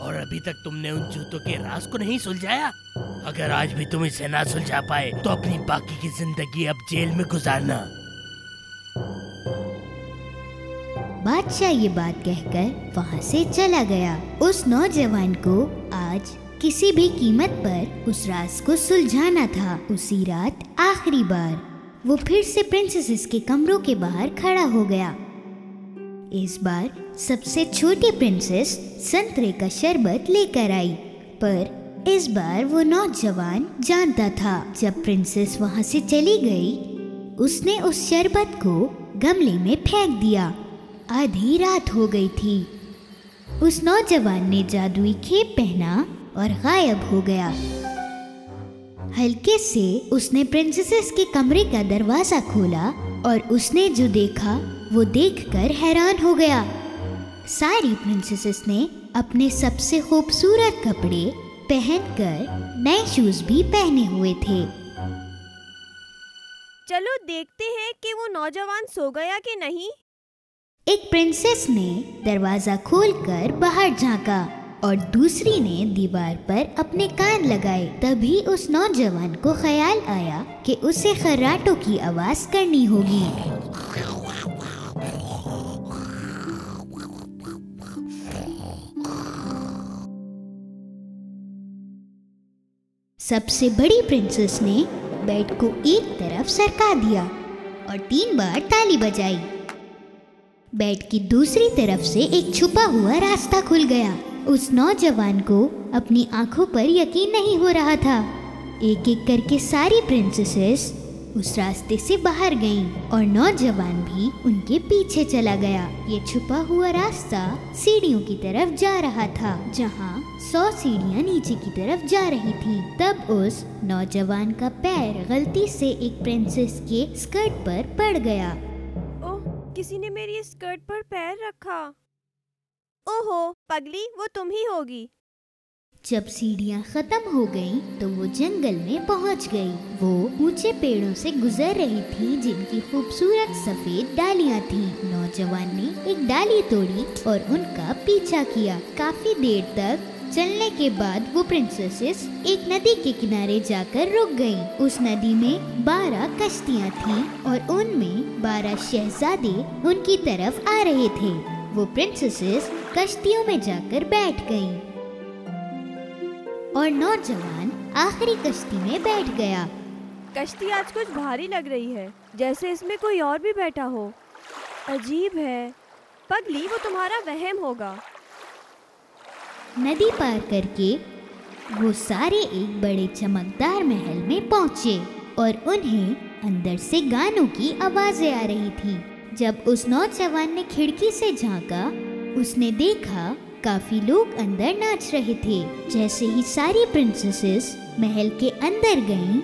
और अभी तक तुमने उन जूतों के राज को नहीं सुलझाया। अगर आज भी तुम इसे ना सुलझा पाए तो अपनी बाकी की जिंदगी अब जेल में गुजारना। बादशाह ये बात कहकर वहाँ से चला गया। उस नौजवान को आज किसी भी कीमत पर उस राज को सुलझाना था। उसी रात आखिरी बार वो फिर से प्रिंसेसेस के कमरों के बाहर खड़ा हो गया। इस बार सबसे छोटी प्रिंसेस संतरे का शरबत लेकर आई, पर इस बार वो नौजवान जानता था जब प्रिंसेस वहाँ से चली गई, उसने उस शरबत को गमले में फेंक दिया। आधी रात हो गई थी। उस नौजवान ने जादुई खेप पहना और गायब हो गया। हल्के से उसने प्रिंसेसेस के कमरे का दरवाजा खोला और उसने जो देखा वो देखकर हैरान हो गया। सारी प्रिंसेसेस ने अपने सबसे खूबसूरत कपड़े पहनकर नए शूज भी पहने हुए थे। चलो देखते हैं कि वो नौजवान सो गया कि नहीं। एक प्रिंसेस ने दरवाजा खोलकर बाहर झांका और दूसरी ने दीवार पर अपने कान लगाए। तभी उस नौजवान को ख्याल आया कि उसे खर्राटों की आवाज करनी होगी। सबसे बड़ी प्रिंसेस ने बेड को एक तरफ सरका दिया और 3 बार ताली बजाई। बेड की दूसरी तरफ से एक छुपा हुआ रास्ता खुल गया। उस नौजवान को अपनी आंखों पर यकीन नहीं हो रहा था। एक एक करके सारी प्रिंसेसेस उस रास्ते से बाहर गईं और नौजवान भी उनके पीछे चला गया। ये छुपा हुआ रास्ता सीढ़ियों की तरफ जा रहा था, जहाँ 100 सीढ़ियाँ नीचे की तरफ जा रही थी। तब उस नौजवान का पैर गलती से एक प्रिंसेस के स्कर्ट पर पड़ गया। ओह, किसी ने मेरी स्कर्ट पर पैर रखा। ओहो पगली, वो तुम ही होगी। जब सीढ़ियाँ खत्म हो गईं, तो वो जंगल में पहुंच गई। वो ऊंचे पेड़ों से गुजर रही थी जिनकी खूबसूरत सफेद डालियाँ थीं। नौजवान ने एक डाली तोड़ी और उनका पीछा किया। काफी देर तक चलने के बाद वो प्रिंसेसेस एक नदी के किनारे जाकर रुक गईं। उस नदी में 12 कश्तियाँ थीं और उनमें 12 शहजादे उनकी तरफ आ रहे थे। वो प्रिंसेसेस कश्तियों में जाकर बैठ गईं और नौजवान आखिरी कश्ती में बैठ गया। कश्ती आज कुछ भारी लग रही है, जैसे इसमें कोई और भी बैठा हो। अजीब है। पगली, वो तुम्हारा वहम होगा। नदी पार करके वो सारे एक बड़े चमकदार महल में पहुंचे और उन्हें अंदर से गानों की आवाजें आ रही थी। जब उस नौजवान ने खिड़की से झांका, उसने देखा काफी लोग अंदर नाच रहे थे। जैसे ही सारी प्रिंसेसेस महल के अंदर गईं,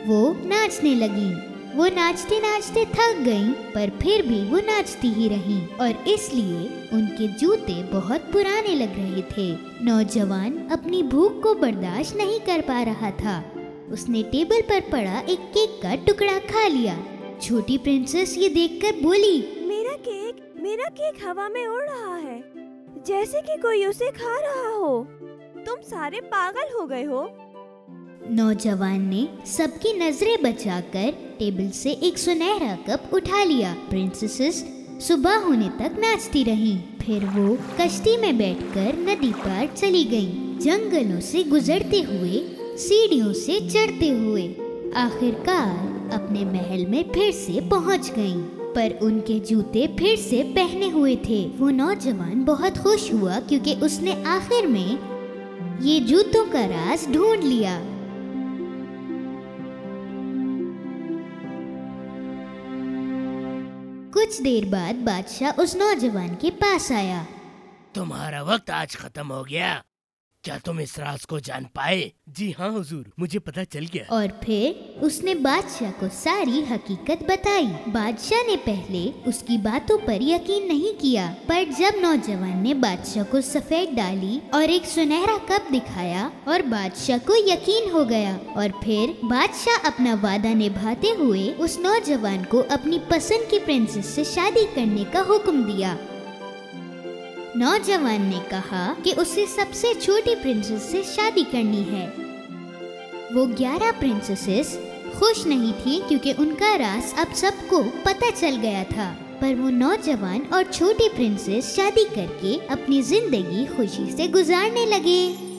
वो नाचने लगीं। वो नाचते नाचते थक गईं, पर फिर भी वो नाचती ही रहीं और इसलिए उनके जूते बहुत पुराने लग रहे थे। नौजवान अपनी भूख को बर्दाश्त नहीं कर पा रहा था। उसने टेबल पर पड़ा एक केक का टुकड़ा खा लिया। छोटी प्रिंसेस ये देखकर बोली, मेरा केक हवा में उड़ रहा है, जैसे कि कोई उसे खा रहा हो। तुम सारे पागल हो गए हो। नौजवान ने सबकी नजरें बचाकर टेबल से एक सुनहरा कप उठा लिया। प्रिंसेसेस सुबह होने तक नाचती रहीं। फिर वो कश्ती में बैठकर नदी पार चली गईं, जंगलों से गुजरते हुए, सीढ़ियों से चढ़ते हुए, आखिरकार अपने महल में फिर से पहुंच गईं। पर उनके जूते फिर से पहने हुए थे। वो नौजवान बहुत खुश हुआ क्योंकि उसने आखिर में ये जूतों का राज ढूंढ लिया। कुछ देर बाद बादशाह उस नौजवान के पास आया। तुम्हारा वक्त आज खत्म हो गया। क्या तुम इस राज को जान पाए? जी हाँ हुजूर, मुझे पता चल गया। और फिर उसने बादशाह को सारी हकीकत बताई। बादशाह ने पहले उसकी बातों पर यकीन नहीं किया, पर जब नौजवान ने बादशाह को सफेद डाली और एक सुनहरा कप दिखाया और बादशाह को यकीन हो गया। और फिर बादशाह अपना वादा निभाते हुए उस नौजवान को अपनी पसंद की प्रिंसेस से शादी करने का हुक्म दिया। नौजवान ने कहा कि उसे सबसे छोटी प्रिंसेस से शादी करनी है। वो 11 प्रिंसेसेस खुश नहीं थी क्योंकि उनका राज अब सबको पता चल गया था, पर वो नौजवान और छोटी प्रिंसेस शादी करके अपनी जिंदगी खुशी से गुजारने लगे।